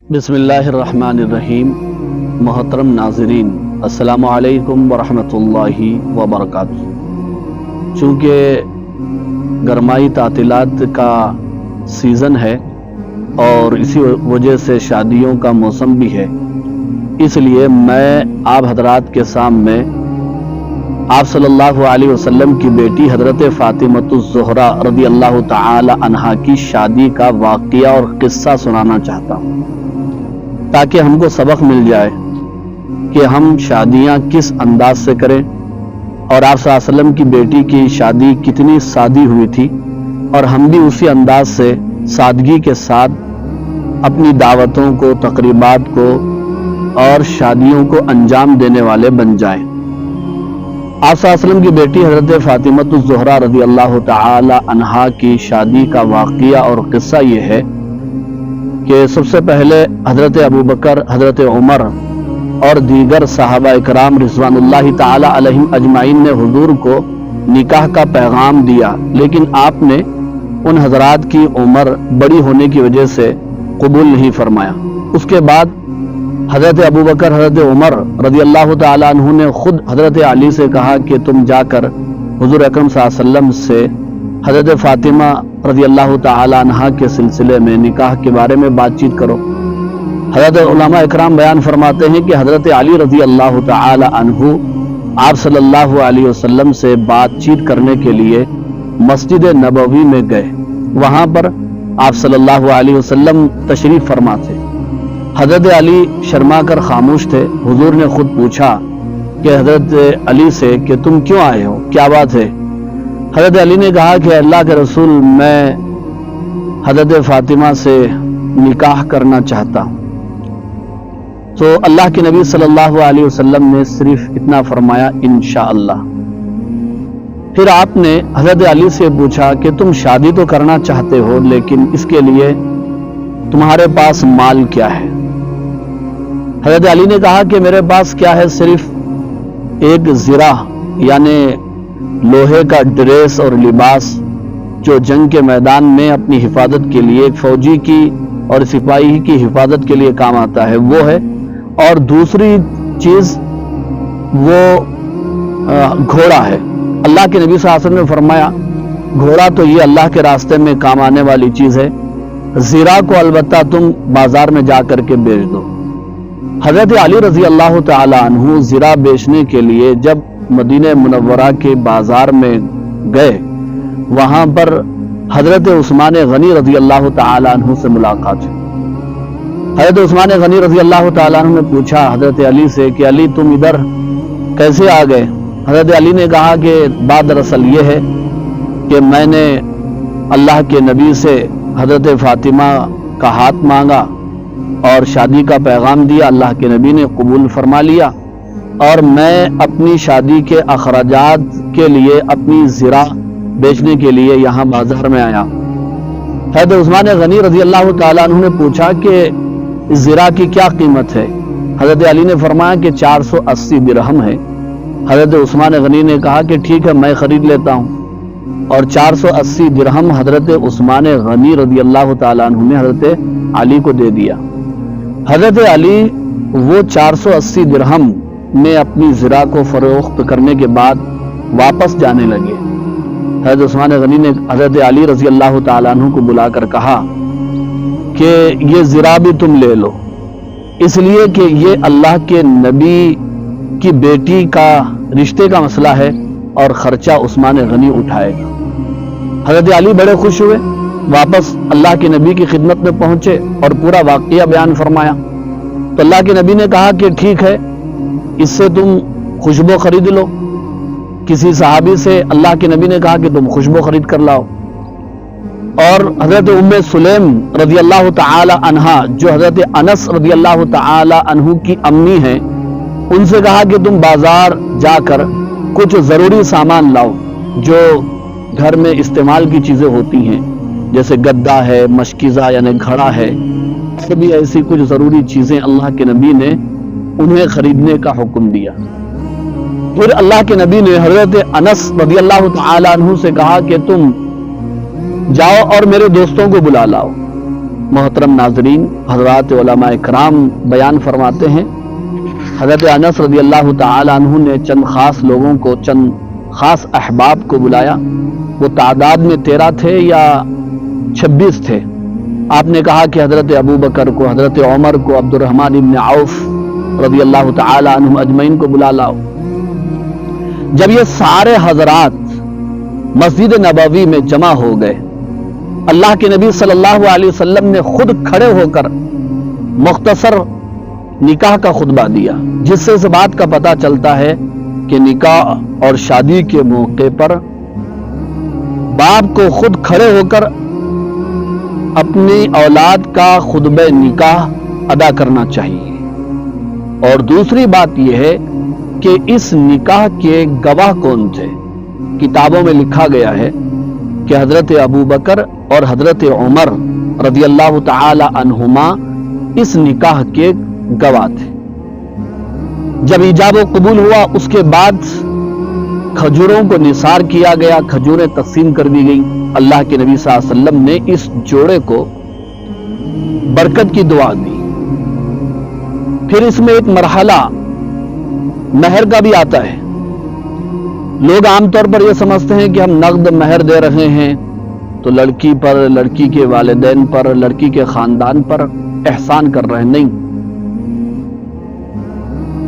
بسم اللہ الرحمن الرحیم۔ محترم ناظرین، السلام علیکم ورحمۃ اللہ وبرکاتہ۔ چونکہ گرمائی تعطیلات کا سیزن ہے اور اسی وجہ سے شادیوں کا موسم بھی ہے، اس لیے میں آپ حضرات کے سامنے آپ صلی اللہ علیہ وسلم کی بیٹی حضرت فاطمہ الزہرا رضی اللہ تعالی عنہا کی شادی کا واقعہ اور قصہ سنانا چاہتا ہوں، تاکہ ہم کو سبق مل جائے کہ ہم شادیاں کس انداز سے کریں، اور آپ صلی اللہ علیہ وسلم کی بیٹی کی شادی کتنی سادی ہوئی تھی، اور ہم بھی اسی انداز سے سادگی کے ساتھ اپنی دعوتوں کو، تقریبات کو اور شادیوں کو انجام دینے والے بن جائیں۔ آپ صلی اللہ علیہ وسلم کی بیٹی حضرت فاطمہ الزہرا رضی اللہ تعالی عنہا کی شادی کا واقعہ اور قصہ یہ ہے کہ سب سے پہلے حضرت ابوبکر، حضرت عمر اور دیگر صحابہ اکرام رضوان اللہ تعالی علیہم اجمعین نے حضور کو نکاح کا پیغام دیا، لیکن آپ نے ان حضرات کی عمر بڑی ہونے کی وجہ سے قبول نہیں فرمایا۔ اس کے بعد حضرت ابوبکر، حضرت عمر رضی اللہ تعالی عنہ نے خود حضرت علی سے کہا کہ تم جا کر حضور اکرم صلی اللہ علیہ وسلم سے حضرت فاطمہ رضی اللہ تعالی عنہ کے سلسلے میں نکاح کے بارے میں بات چیت کرو۔ حضرت علماء اکرام بیان فرماتے ہیں کہ حضرت علی رضی اللہ تعالی عنہ آپ صلی اللہ علیہ وسلم سے بات چیت کرنے کے لیے مسجد نبوی میں گئے۔ وہاں پر آپ صلی اللہ علیہ وسلم تشریف فرما تھے۔ حضرت علی شرما کر خاموش تھے۔ حضور نے خود پوچھا کہ حضرت علی سے کہ تم کیوں آئے ہو، کیا بات ہے؟ حضرت علی نے کہا کہ اللہ کے رسول، میں حضرت فاطمہ سے نکاح کرنا چاہتا ہوں۔ تو اللہ کے نبی صلی اللہ علیہ وسلم نے صرف اتنا فرمایا، انشاءاللہ۔ پھر آپ نے حضرت علی سے پوچھا کہ تم شادی تو کرنا چاہتے ہو، لیکن اس کے لیے تمہارے پاس مال کیا ہے؟ حضرت علی نے کہا کہ میرے پاس کیا ہے، صرف ایک زرہ یعنی لوہے کا ڈریس اور لباس جو جنگ کے میدان میں اپنی حفاظت کے لیے، ایک فوجی کی اور سپاہی کی حفاظت کے لیے کام آتا ہے، وہ ہے، اور دوسری چیز وہ گھوڑا ہے۔ اللہ کے نبی صلی اللہ علیہ وسلم نے فرمایا گھوڑا تو یہ اللہ کے راستے میں کام آنے والی چیز ہے، زرہ کو البتہ تم بازار میں جا کر کے بیچ دو۔ حضرت علی رضی اللہ تعالی عنہ زرہ بیچنے کے لیے جب مدینہ منورہ کے بازار میں گئے، وہاں پر حضرت عثمان غنی رضی اللہ تعالی عنہ سے ملاقات ہوئی۔ حضرت عثمان غنی رضی اللہ تعالی عنہ نے پوچھا حضرت علی سے کہ علی تم ادھر کیسے آ گئے؟ حضرت علی نے کہا کہ بات دراصل یہ ہے کہ میں نے اللہ کے نبی سے حضرت فاطمہ کا ہاتھ مانگا اور شادی کا پیغام دیا، اللہ کے نبی نے قبول فرما لیا، اور میں اپنی شادی کے اخراجات کے لیے اپنی زرہ بیچنے کے لیے یہاں بازار میں آیا۔ حضرت عثمان غنی رضی اللہ تعالیٰ عنہ نے پوچھا کہ اس زرہ کی کیا قیمت ہے؟ حضرت علی نے فرمایا کہ 480 درہم ہے۔ حضرت عثمان غنی نے کہا کہ ٹھیک ہے، میں خرید لیتا ہوں، اور 480 درہم حضرت عثمان غنی رضی اللہ تعالیٰ عنہ نے حضرت علی کو دے دیا۔ حضرت علی وہ 480 درہم میں اپنی زرہ کو فروخت کرنے کے بعد واپس جانے لگے۔ حضرت عثمان غنی نے حضرت علی رضی اللہ تعالیٰ عنہ کو بلا کر کہا کہ یہ زرہ بھی تم لے لو، اس لیے کہ یہ اللہ کے نبی کی بیٹی کا رشتے کا مسئلہ ہے اور خرچہ عثمان غنی اٹھائے گا۔ حضرت علی بڑے خوش ہوئے، واپس اللہ کے نبی کی خدمت میں پہنچے اور پورا واقعہ بیان فرمایا۔ تو اللہ کے نبی نے کہا کہ ٹھیک ہے، اس سے تم خوشبو خرید لو۔ کسی صحابی سے اللہ کے نبی نے کہا کہ تم خوشبو خرید کر لاؤ، اور حضرت ام سلیم رضی اللہ تعالی عنہا جو حضرت انس رضی اللہ تعالی عنہ کی امی ہیں، ان سے کہا کہ تم بازار جا کر کچھ ضروری سامان لاؤ جو گھر میں استعمال کی چیزیں ہوتی ہیں، جیسے گدا ہے، مشکیزہ یعنی گھڑا ہے، سبھی ایسی کچھ ضروری چیزیں اللہ کے نبی نے انہیں خریدنے کا حکم دیا۔ پھر اللہ کے نبی نے حضرت انس رضی اللہ تعالی عنہ سے کہا کہ تم جاؤ اور میرے دوستوں کو بلا لاؤ۔ محترم ناظرین، حضرات علماء کرام بیان فرماتے ہیں حضرت انس رضی اللہ تعالی عنہ نے چند خاص لوگوں کو، چند خاص احباب کو بلایا. وہ تعداد میں 13 تھے یا 26 تھے. آپ نے کہا کہ حضرت ابو بکر کو، حضرت عمر کو، عبد الرحمن ابن عوف رضی اللہ تعالی عنہم اجمعین کو بلا لاؤ. جب یہ سارے حضرات مسجد نبوی میں جمع ہو گئے، اللہ کے نبی صلی اللہ علیہ وسلم نے خود کھڑے ہو کر مختصر نکاح کا خطبہ دیا، جس سے اس بات کا پتہ چلتا ہے کہ نکاح اور شادی کے موقع پر باپ کو خود کھڑے ہو کر اپنی اولاد کا خطبہ نکاح ادا کرنا چاہیے. اور دوسری بات یہ ہے کہ اس نکاح کے گواہ کون تھے. کتابوں میں لکھا گیا ہے کہ حضرت ابو بکر اور حضرت عمر رضی اللہ تعالی عنہما اس نکاح کے گواہ تھے. جب ایجاب و قبول ہوا اس کے بعد کھجوروں کو نثار کیا گیا، کھجوریں تقسیم کر دی گئیں. اللہ کے نبی صلی اللہ علیہ وسلم نے اس جوڑے کو برکت کی دعا دی. پھر اس میں ایک مرحلہ مہر کا بھی آتا ہے. لوگ عام طور پر یہ سمجھتے ہیں کہ ہم نقد مہر دے رہے ہیں تو لڑکی پر، لڑکی کے والدین پر، لڑکی کے خاندان پر احسان کر رہے ہیں. نہیں،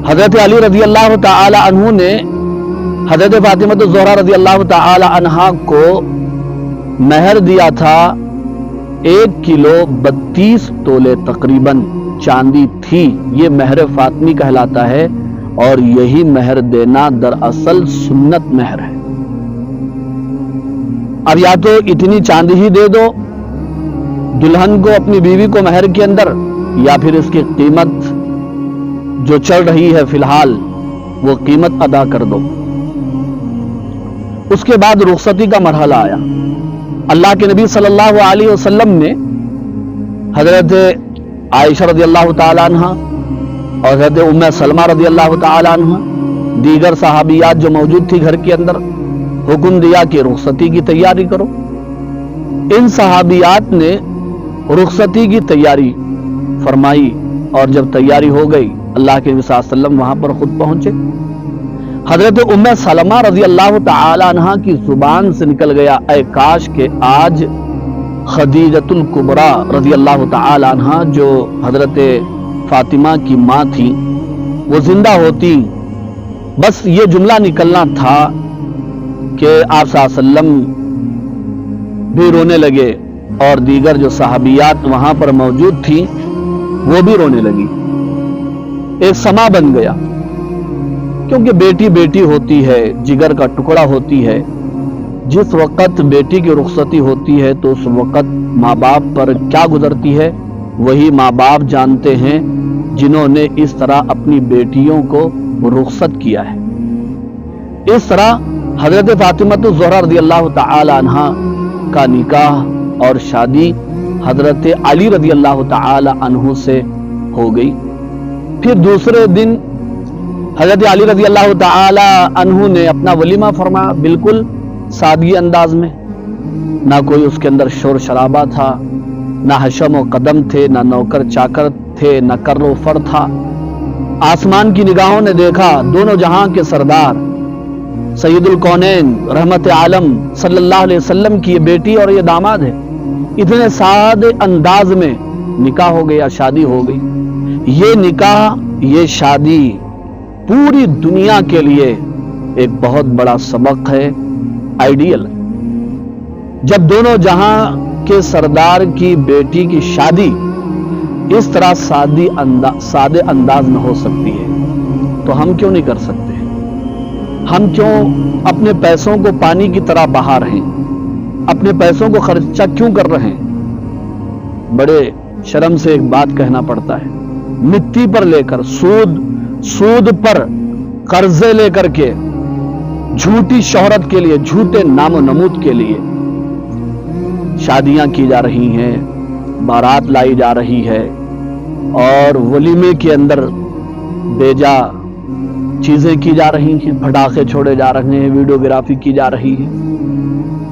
حضرت علی رضی اللہ تعالی عنہ نے حضرت فاطمہ الزہرا رضی اللہ تعالی عنہا کو مہر دیا تھا 1 کلو 32 تولے تقریباً چاندی تھی. یہ مہر فاطمی کہلاتا ہے اور یہی مہر دینا دراصل سنت مہر ہے. اب یا تو اتنی چاندی ہی دے دو دلہن کو، اپنی بیوی کو مہر کے اندر، یا پھر اس کی قیمت جو چل رہی ہے فی الحال وہ قیمت ادا کر دو. اس کے بعد رخصتی کا مرحلہ آیا. اللہ کے نبی صلی اللہ علیہ وسلم نے حضرت عائشہ رضی اللہ تعالی عنہ اور حضرت ام سلمہ رضی اللہ تعالی عنہ، دیگر صحابیات جو موجود تھی گھر کے اندر، حکم دیا کہ رخصتی کی تیاری کرو. ان صحابیات نے رخصتی کی تیاری فرمائی اور جب تیاری ہو گئی اللہ کے نبی صلی اللہ علیہ وسلم وہاں پر خود پہنچے. حضرت ام سلمہ رضی اللہ تعالی عنہ کی زبان سے نکل گیا، اے کاش کہ آج خدیجۃ الکبریٰ رضی اللہ تعالی عنہ جو حضرت فاطمہ کی ماں تھی وہ زندہ ہوتی. بس یہ جملہ نکلنا تھا کہ آپ صلی اللہ علیہ وسلم بھی رونے لگے اور دیگر جو صحابیات وہاں پر موجود تھی وہ بھی رونے لگی. ایک سما بن گیا، کیونکہ بیٹی بیٹی ہوتی ہے، جگر کا ٹکڑا ہوتی ہے. جس وقت بیٹی کی رخصتی ہوتی ہے تو اس وقت ماں باپ پر کیا گزرتی ہے وہی ماں باپ جانتے ہیں جنہوں نے اس طرح اپنی بیٹیوں کو رخصت کیا ہے. اس طرح حضرت فاطمہ الزہرا رضی اللہ تعالی عنہ کا نکاح اور شادی حضرت علی رضی اللہ تعالی عنہ سے ہو گئی. پھر دوسرے دن حضرت علی رضی اللہ تعالی عنہ نے اپنا ولیمہ فرمایا، بالکل سادگی انداز میں. نہ کوئی اس کے اندر شور شرابہ تھا، نہ حشم و قدم تھے، نہ نوکر چاکر تھے، نہ کر و فر تھا. آسمان کی نگاہوں نے دیکھا دونوں جہاں کے سردار سید الکونین رحمت عالم صلی اللہ علیہ وسلم کی یہ بیٹی اور یہ داماد ہے. اتنے سادے انداز میں نکاح ہو گیا، شادی ہو گئی. یہ نکاح، یہ شادی پوری دنیا کے لیے ایک بہت بڑا سبق ہے، آئیڈیل. جب دونوں جہاں کے سردار کی بیٹی کی شادی اس طرح سادے انداز میں ہو سکتی ہے تو ہم کیوں نہیں کر سکتے؟ ہم کیوں اپنے پیسوں کو پانی کی طرح بہا رہے ہیں؟ اپنے پیسوں کو خرچہ کیوں کر رہے ہیں؟ بڑے شرم سے ایک بات کہنا پڑتا ہے، مٹی پر لے کر، سود پر قرضے لے کر کے، جھوٹی شہرت کے لیے، جھوٹے نام و نمود کے لیے شادیاں کی جا رہی ہیں، بارات لائی جا رہی ہے اور ولیمے کے اندر بیجا چیزیں کی جا رہی ہیں، پٹاخے چھوڑے جا رہے ہیں، ویڈیوگرافی کی جا رہی ہے.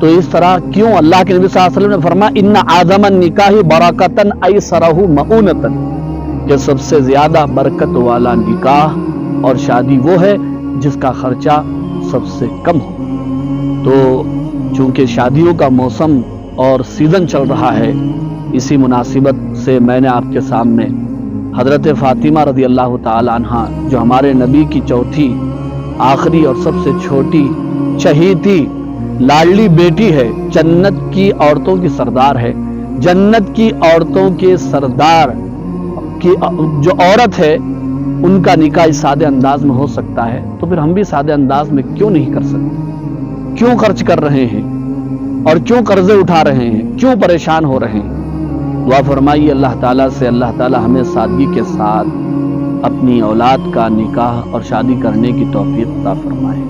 تو اس طرح کیوں اللہ کے نبی صلی اللہ علیہ وسلم نے فرمایا ان اعظم النکاح برکتن ایسرہ مؤونتن، کہ سب سے زیادہ برکت والا نکاح اور شادی وہ ہے جس کا خرچہ سب سے کم ہو۔ تو چونکہ شادیوں کا موسم اور سیزن چل رہا ہے، اسی مناسبت سے میں نے آپ کے سامنے حضرت فاطمہ رضی اللہ تعالی عنہ، جو ہمارے نبی کی چوتھی آخری اور سب سے چھوٹی چہیتی لاڈلی بیٹی ہے، جنت کی عورتوں کی سردار ہے، جنت کی عورتوں کے سردار کی جو عورت ہے، ان کا نکاح اس سادے انداز میں ہو سکتا ہے، تو پھر ہم بھی سادے انداز میں کیوں نہیں کر سکتے؟ کیوں خرچ کر رہے ہیں اور کیوں قرضے اٹھا رہے ہیں، کیوں پریشان ہو رہے ہیں؟ دعا فرمائیے اللہ تعالیٰ سے، اللہ تعالیٰ ہمیں سادگی کے ساتھ اپنی اولاد کا نکاح اور شادی کرنے کی توفیق عطا فرمائے۔